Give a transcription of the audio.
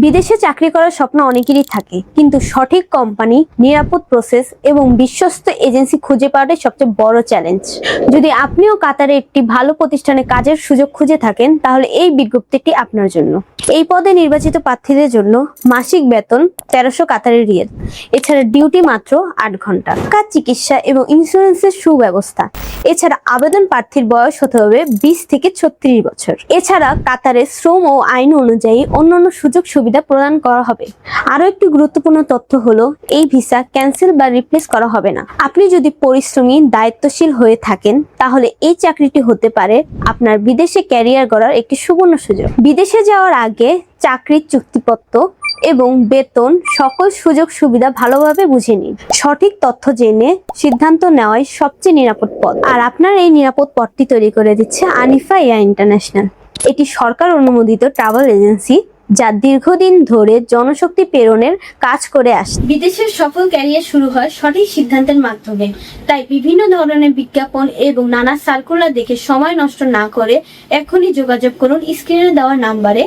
বিদেশে চাকরি করার স্বপ্ন অনেকেরই থাকে, কিন্তু সঠিক কোম্পানি, নিরাপদ প্রসেস এবং বিশ্বস্ত এজেন্সি খুঁজে পাওয়াটাই সবচেয়ে বড় চ্যালেঞ্জ। যদি আপনিও কাতারে একটি ভালো প্রতিষ্ঠানে কাজের সুযোগ খুঁজে থাকেন, তাহলে এই বিজ্ঞপ্তিটি আপনার জন্য। এই পদে নির্বাচিত প্রার্থীদের জন্য মাসিক বেতন 1300 কাতারি রিয়াল, এছাড়া ডিউটি মাত্র 8 ঘন্টা, কাজ, চিকিৎসা এবং ইন্স্যুরেন্সের সুব্যবস্থা। এছাড়া আবেদন প্রার্থীর বয়স হতে হবে 20 থেকে 36 বছর। এছাড়া কাতারের শ্রম ও আইন অনুযায়ী অন্যান্য সুযোগ সুবিধা প্রদান করা হবে। আরো একটি গুরুত্বপূর্ণ তথ্য হলো, এই ভিসা ক্যান্সেল বা রিপ্লেস করা হবে না। আপনি যদি পরিশ্রমী, দায়িত্বশীল হয়ে থাকেন, তাহলে এই চাকরিটি হতে পারে আপনার বিদেশে ক্যারিয়ার গড়ার একটি সুবর্ণ সুযোগ। বিদেশে যাওয়ার আগে চাকরির চুক্তিপত্র এবং বেতন সকল সুযোগ সুবিধা ভালোভাবে বুঝে নিন। সঠিক তথ্য জেনে সিদ্ধান্ত নেওয়াই সবচেয়ে নিরাপদ পথ। আর আপনার এই নিরাপদ পথটি তৈরি করে দিচ্ছে আনিফা এয়ার ইন্টারন্যাশনাল। এটি সরকার অনুমোদিত ট্রাভেল এজেন্সি, যা দীর্ঘদিন ধরে জনশক্তি প্রেরণের কাজ করে আসছে। বিদেশের সফল ক্যারিয়ার শুরু হয় সঠিক সিদ্ধান্তের মাধ্যমে। তাই বিভিন্ন ধরনের বিজ্ঞাপন এবং নানা সার্কুলার দেখে সময় নষ্ট না করে এখনই যোগাযোগ করুন স্ক্রিনে দেওয়া নাম্বারে।